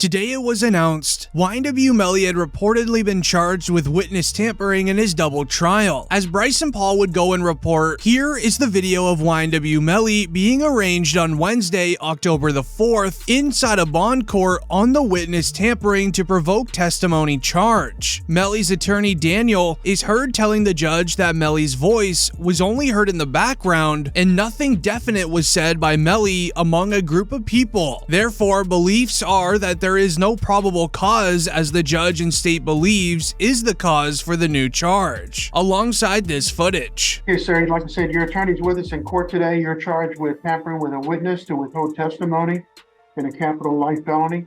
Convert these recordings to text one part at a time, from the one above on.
Today it was announced YNW Melly had reportedly been charged with witness tampering in his double trial. As Bryson Paul would go and report, here is the video of YNW Melly being arraigned on Wednesday, October the 4th, inside a bond court on the witness tampering to provoke testimony charge. Melly's attorney Daniel is heard telling the judge that Melly's voice was only heard in the background and nothing definite was said by Melly among a group of people. Therefore, beliefs are that there is no probable cause, as the judge and state believes is the cause for the new charge. Alongside this footage. Okay, sir, I'd like to say your attorney's with us in court today. You're charged with tampering with a witness to withhold testimony in a capital life felony.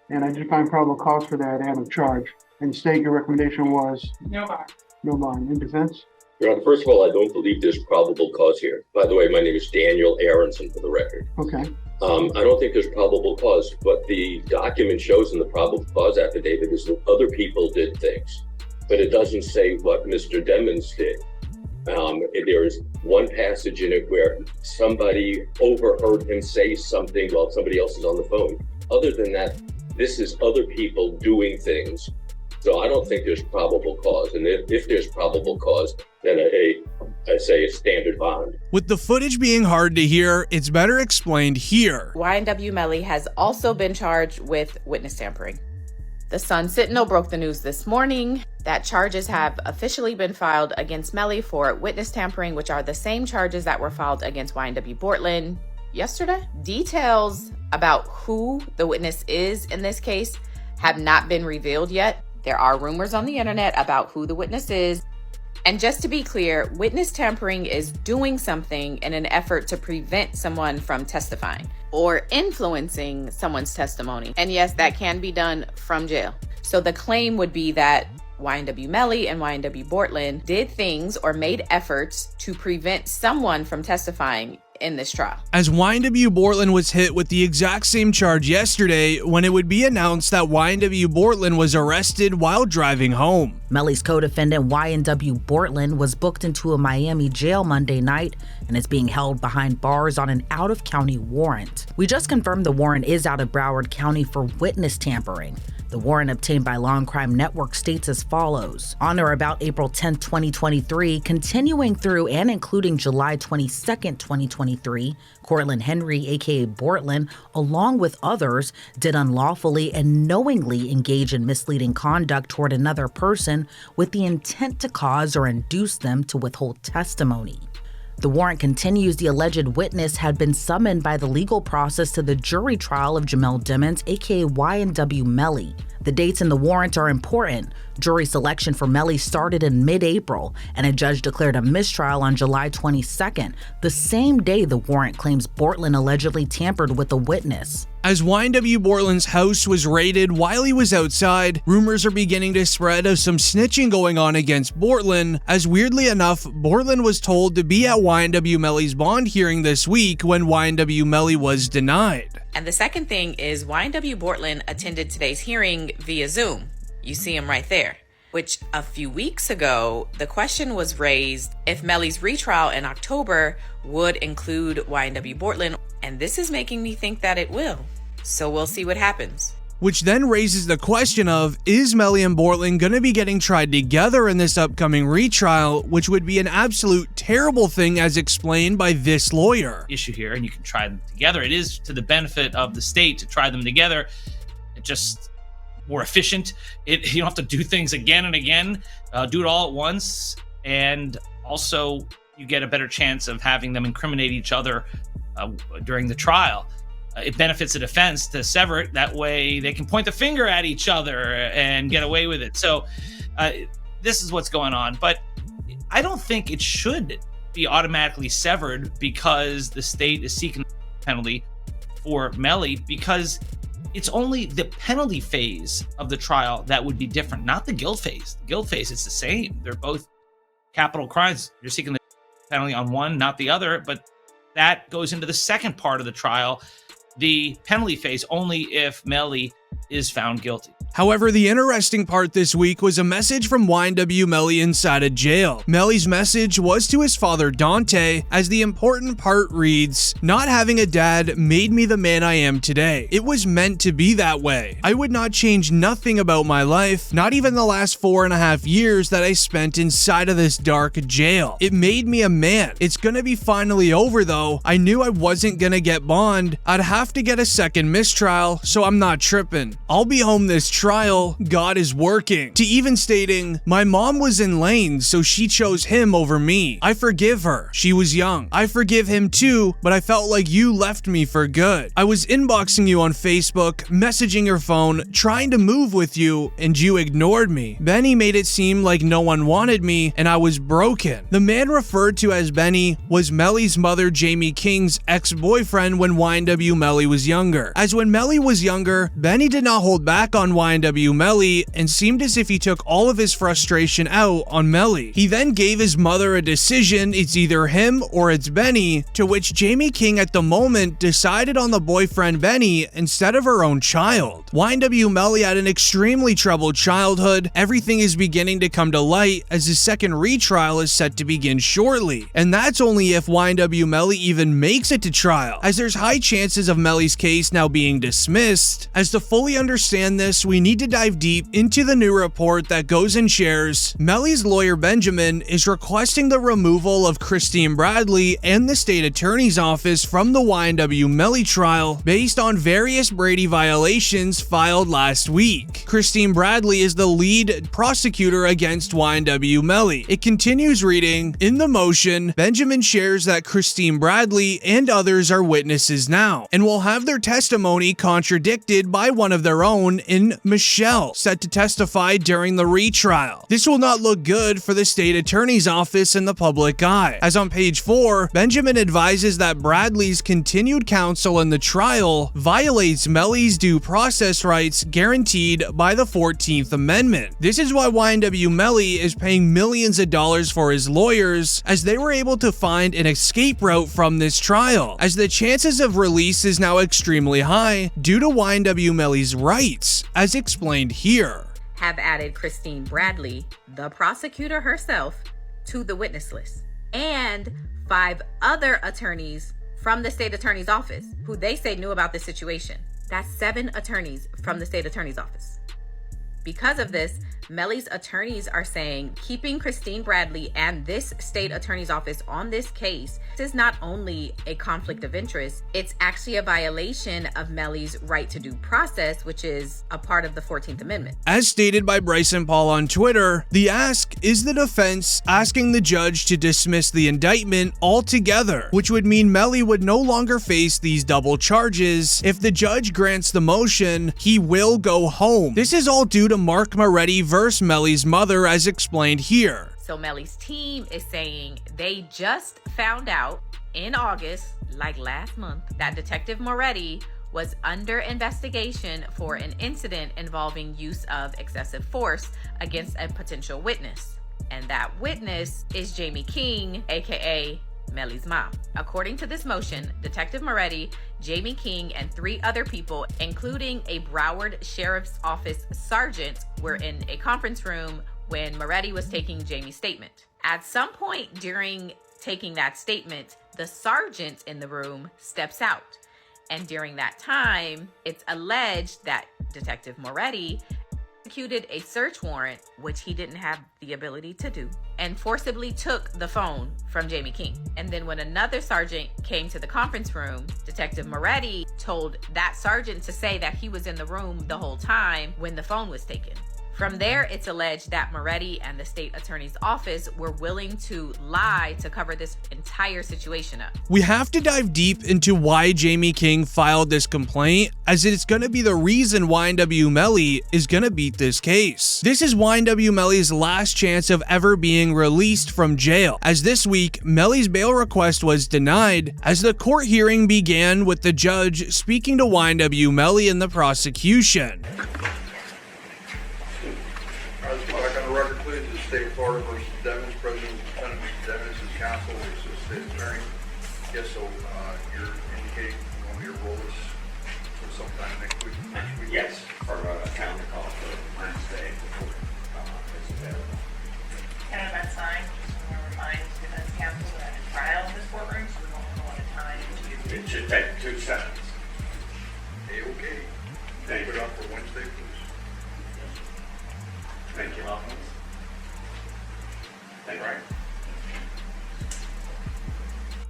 And I did find probable cause for that and a charge. And state your recommendation was? No bond. No bond. In defense? Your Honor, first of all, I don't believe there's probable cause here. By the way, my name is Daniel Aronson, for the record. Okay. I don't think there's probable cause, but the document shows in the probable cause affidavit is that other people did things, but it doesn't say what Mr. Demmons did. There is one passage in it where somebody overheard him say something while somebody else is on the phone. Other than that, this is other people doing things. So I don't think there's probable cause. And if there's probable cause, then I say a standard bond. With the footage being hard to hear, it's better explained here. YNW Melly has also been charged with witness tampering. The Sun Sentinel broke the news this morning that charges have officially been filed against Melly for witness tampering, which are the same charges that were filed against YNW Bortland yesterday. Details about who the witness is in this case have not been revealed yet. There are rumors on the internet about who the witness is. And just to be clear, witness tampering is doing something in an effort to prevent someone from testifying or influencing someone's testimony. And yes, that can be done from jail. So the claim would be that YNW Melly and YNW Bortland did things or made efforts to prevent someone from testifying in this trial. As YNW Bortland was hit with the exact same charge yesterday when it would be announced that YNW Bortland was arrested while driving home. Melly's co-defendant YNW Bortland was booked into a Miami jail Monday night and is being held behind bars on an out-of-county warrant. We just confirmed the warrant is out of Broward County for witness tampering. The warrant obtained by Law&Crime Network states as follows. On or about April 10, 2023, continuing through and including July 22, 2023, Cortland Henry, aka Bortland, along with others, did unlawfully and knowingly engage in misleading conduct toward another person with the intent to cause or induce them to withhold testimony. The warrant continues the alleged witness had been summoned by the legal process to the jury trial of Jamel Demmons, aka YNW Melly. The dates in the warrant are important. Jury selection for Melly started in mid-April, and a judge declared a mistrial on July 22nd, the same day the warrant claims Bortland allegedly tampered with the witness. As YNW Bortland's house was raided while he was outside, rumors are beginning to spread of some snitching going on against Bortland, as weirdly enough, Bortland was told to be at YNW Melly's bond hearing this week when YNW Melly was denied. And the second thing is YNW Bortland attended today's hearing via Zoom. You see him right there. Which a few weeks ago, the question was raised if Melly's retrial in October would include YNW Bortland, and this is making me think that it will. So we'll see what happens. Which then raises the question of, is Melly and Bortland going to be getting tried together in this upcoming retrial, which would be an absolute terrible thing as explained by this lawyer. Issue here, and you can try them together. It is to the benefit of the state to try them together. It just more efficient. You don't have to do things again and again. Do it all at once, and also you get a better chance of having them incriminate each other during the trial. It benefits the defense to sever it. That way they can point the finger at each other and get away with it. So this is what's going on. But I don't think it should be automatically severed because the state is seeking a penalty for Melly, because it's only the penalty phase of the trial that would be different, not the guilt phase. The guilt phase, it's the same. They're both capital crimes. You're seeking the penalty on one, not the other, but that goes into the second part of the trial, the penalty phase, only if Melly is found guilty. However, the interesting part this week was a message from YNW Melly inside a jail. Melly's message was to his father Dante, as the important part reads, "Not having a dad made me the man I am today. It was meant to be that way. I would not change nothing about my life, not even the last 4.5 years that I spent inside of this dark jail. It made me a man. It's gonna be finally over though. I knew I wasn't gonna get bond. I'd have to get a second mistrial, so I'm not tripping. I'll be home this trial. God is working." To even stating, "My mom was in lanes, so she chose him over me. I forgive her. She was young. I forgive him too, but I felt like you left me for good. I was inboxing you on Facebook, messaging your phone, trying to move with you, and you ignored me. Benny made it seem like no one wanted me, and I was broken." The man referred to as Benny was Melly's mother Jamie King's ex-boyfriend when YNW Melly was younger. As when Melly was younger, Benny did not hold back on YNW Melly and seemed as if he took all of his frustration out on Melly. He then gave his mother a decision, it's either him or it's Benny, to which Jamie King at the moment decided on the boyfriend Benny instead of her own child. YNW Melly had an extremely troubled childhood. Everything is beginning to come to light as his second retrial is set to begin shortly. And that's only if YNW Melly even makes it to trial, as there's high chances of Melly's case now being dismissed. As to fully understand this, we need to dive deep into the new report that goes and shares Melly's lawyer Benjamin is requesting the removal of Christine Bradley and the state attorney's office from the YNW Melly trial based on various Brady violations filed last week. Christine Bradley is the lead prosecutor against YNW Melly. It continues reading, "In the motion, Benjamin shares that Christine Bradley and others are witnesses now and will have their testimony contradicted by one of their own in Michelle, set to testify during the retrial. This will not look good for the state attorney's office and the public eye." As on page 4, Benjamin advises that Bradley's continued counsel in the trial violates Melly's due process rights guaranteed by the 14th Amendment. This is why YNW Melly is paying millions of dollars for his lawyers, as they were able to find an escape route from this trial, as the chances of release is now extremely high due to YNW Melly's rights, as explained here. Have added Christine Bradley, the prosecutor herself, to the witness list, and 5 other attorneys from the state attorney's office who they say knew about this situation. That's 7 attorneys from the state attorney's office. Because of this, Melly's attorneys are saying keeping Christine Bradley and this state attorney's office on this case is not only a conflict of interest, it's actually a violation of Melly's right to due process, which is a part of the 14th Amendment. As stated by Bryson Paul on Twitter, the ask is the defense asking the judge to dismiss the indictment altogether, which would mean Melly would no longer face these double charges. If the judge grants the motion, he will go home. This is all due to Mark Moretti versus Melly's mother, as explained here. So Melly's team is saying they just found out in August, like last month, that Detective Moretti was under investigation for an incident involving use of excessive force against a potential witness. And that witness is Jamie King, aka Melly's mom. According to this motion, Detective Moretti, Jamie King, and 3 other people, including a Broward Sheriff's Office sergeant, were in a conference room when Moretti was taking Jamie's statement. At some point during taking that statement, the sergeant in the room steps out. And during that time, it's alleged that Detective Moretti executed a search warrant, which he didn't have the ability to do, and forcibly took the phone from Jamie King. And then when another sergeant came to the conference room, Detective Moretti told that sergeant to say that he was in the room the whole time when the phone was taken. From there, it's alleged that Moretti and the state attorney's office were willing to lie to cover this entire situation up. We have to dive deep into why Jamie King filed this complaint, as it's going to be the reason YNW Melly is going to beat this case. This is YNW Melly's last chance of ever being released from jail, as this week, Melly's bail request was denied, as the court hearing began with the judge speaking to YNW Melly and the prosecution. State of Florida versus Devins, President Lieutenant Devins is counsel, is state attorney. Yes, so you're indicating you want me to roll this for sometime next week? Yes, for a calendar call for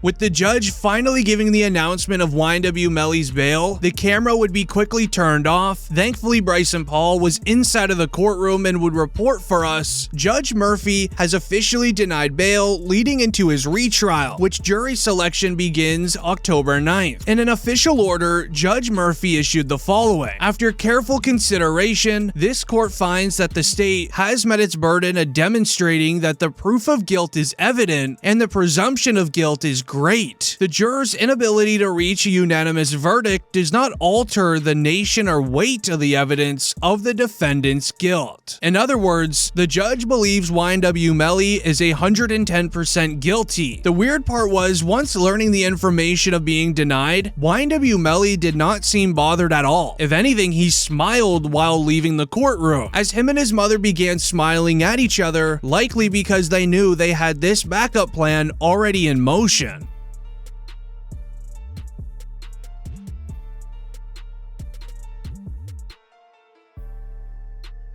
With the judge finally giving the announcement of YNW Melly's bail, the camera would be quickly turned off. Thankfully, Bryson Paul was inside of the courtroom and would report for us, Judge Murphy has officially denied bail, leading into his retrial, which jury selection begins October 9th. In an official order, Judge Murphy issued the following. After careful consideration, this court finds that the state has met its burden of demonstrating that the proof of guilt is evident and the presumption of guilt is great. The jurors' inability to reach a unanimous verdict does not alter the nation or weight of the evidence of the defendant's guilt. In other words, the judge believes YNW Melly is 110% guilty. The weird part was, once learning the information of being denied, YNW Melly did not seem bothered at all. If anything, he smiled while leaving the courtroom, as him and his mother began smiling at each other, likely because they knew they had this backup plan already in motion.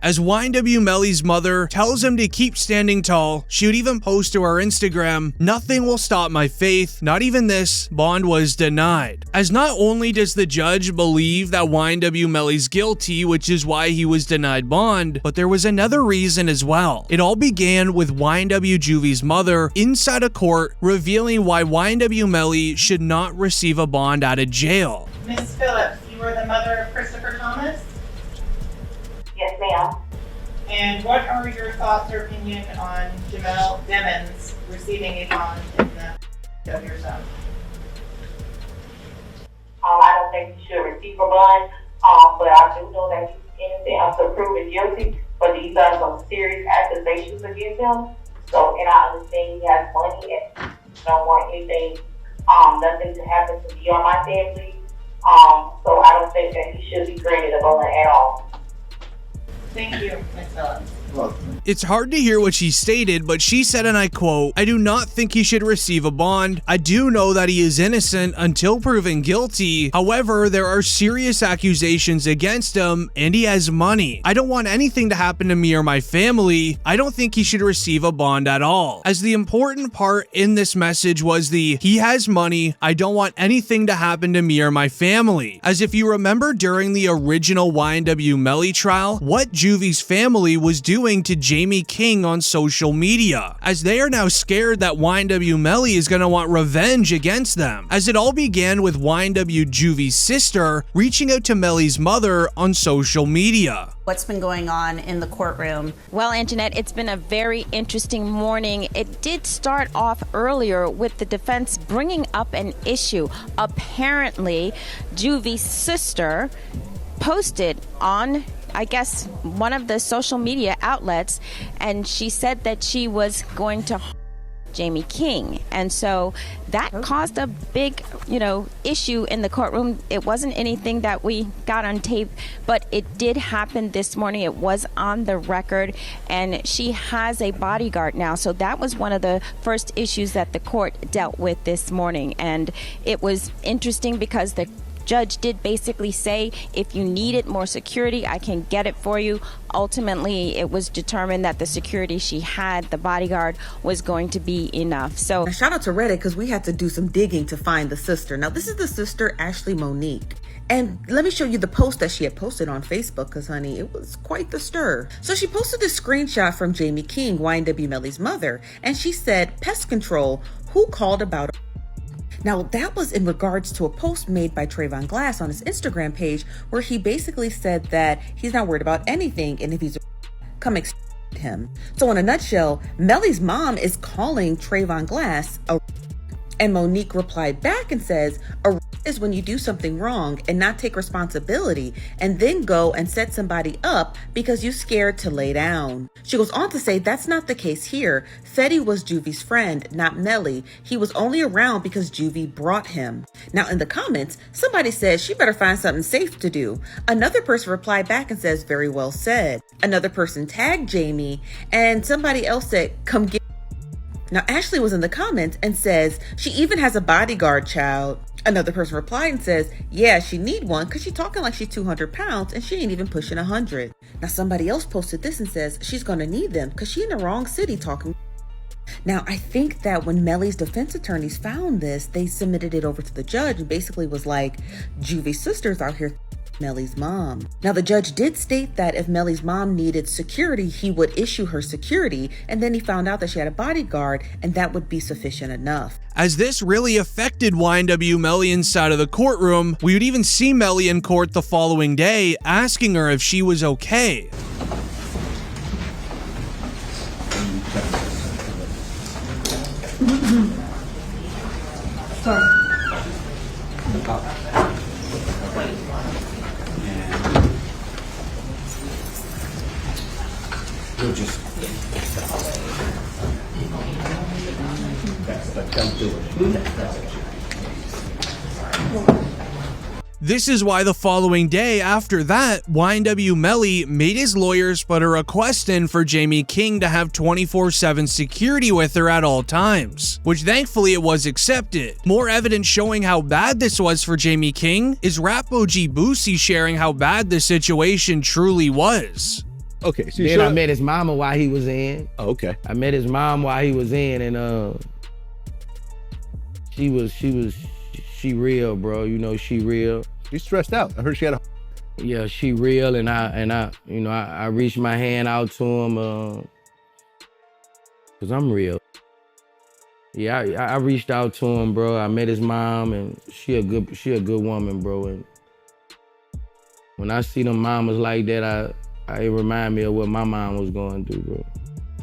As YNW Melly's mother tells him to keep standing tall, she would even post to her Instagram, "Nothing will stop my faith, not even this, bond was denied." As not only does the judge believe that YNW Melly's guilty, which is why he was denied bond, but there was another reason as well. It all began with YNW Juvie's mother inside a court revealing why YNW Melly should not receive a bond out of jail. Miss Phillips, you were the mother of Christopher Thomas? Yes, ma'am. And what are your thoughts or opinion on Jamel Demons receiving a bond in the of your son? I don't think he should receive a bond, but I do know that he's innocent until proven guilty. But these are some serious accusations against him. So, and I understand he has money and don't want anything, nothing to happen to me or my family. So I don't think that he should be granted a bond at all. Thank you, Ms. Phillips. It's hard to hear what she stated, but she said, and I quote, "I do not think he should receive a bond. I do know that he is innocent until proven guilty. However, there are serious accusations against him and he has money. I don't want anything to happen to me or my family. I don't think he should receive a bond at all." As the important part in this message was the "he has money, I don't want anything to happen to me or my family." As if you remember during the original YNW Melly trial, what Juvie's family was doing to Jamie King on social media, as they are now scared that YNW Melly is going to want revenge against them, as it all began with YNW Juvie's sister reaching out to Melly's mother on social media. What's been going on in the courtroom? Well, Anjanette, it's been a very interesting morning. It did start off earlier with the defense bringing up an issue. Apparently, Juvie's sister posted on, I guess, one of the social media outlets, and she said that she was going to Jamie King. And so that caused a big, issue in the courtroom. It wasn't anything that we got on tape, but it did happen this morning. It was on the record, and she has a bodyguard now. So that was one of the first issues that the court dealt with this morning. And it was interesting because the judge did basically say, if you needed more security, I can get it for you. Ultimately, it was determined that the security she had, the bodyguard, was going to be enough. So now, shout out to Reddit, because we had to do some digging to find the sister. Now, this is the sister, Ashley Monique. And let me show you the post that she had posted on Facebook, because, honey, it was quite the stir. So she posted this screenshot from Jamie King, YNW Melly's mother, and she said, "Pest control, who called about a..." Now, that was in regards to a post made by Trayvon Glass on his Instagram page, where he basically said that he's not worried about anything, and if he's come him. So in a nutshell, Melly's mom is calling Trayvon Glass a, and Monique replied back and says, "A is when you do something wrong and not take responsibility and then go and set somebody up because you're scared to lay down." She goes on to say, "That's not the case here. Fetty was Juvie's friend, not Melly. He was only around because Juvie brought him." Now in the comments, somebody says she better find something safe to do. Another person replied back and says, "Very well said." Another person tagged Jamie, and somebody else said, "Come get." Now Ashley was in the comments and says, "She even has a bodyguard, child." Another person replied and says, "Yeah, she need one because she's talking like she's 200 pounds and she ain't even pushing 100. Now somebody else posted this and says, "She's going to need them because she in the wrong city talking." Now, I think that when Melly's defense attorneys found this, they submitted it over to the judge and basically was like, Juvie's sister's out here Melly's mom. Now, the judge did state that if Melly's mom needed security, he would issue her security, and then he found out that she had a bodyguard, and that would be sufficient enough. As this really affected YNW Melly inside of the courtroom, we would even see Melly in court the following day, asking her if she was okay. Sorry. You'll just don't do it. This is why the following day after that, YNW Melly made his lawyers put a request in for Jamie King to have 24/7 security with her at all times, which thankfully it was accepted. More evidence showing how bad this was for Jamie King is rap OG Boosie sharing how bad the situation truly was. Okay, so then I met his mama while he was in. Oh, okay. I met his mom while he was in, and she real, bro. You know, she real. She's stressed out. I heard she had a. Yeah, she real, and I reached my hand out to him, cause I'm real. Yeah, I reached out to him, bro. I met his mom, and she a good woman, bro. And when I see them mamas like that, it remind me of what my mom was going through, bro.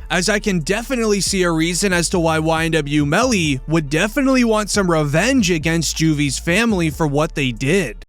As I can definitely see a reason as to why YNW Melly would definitely want some revenge against Juvie's family for what they did.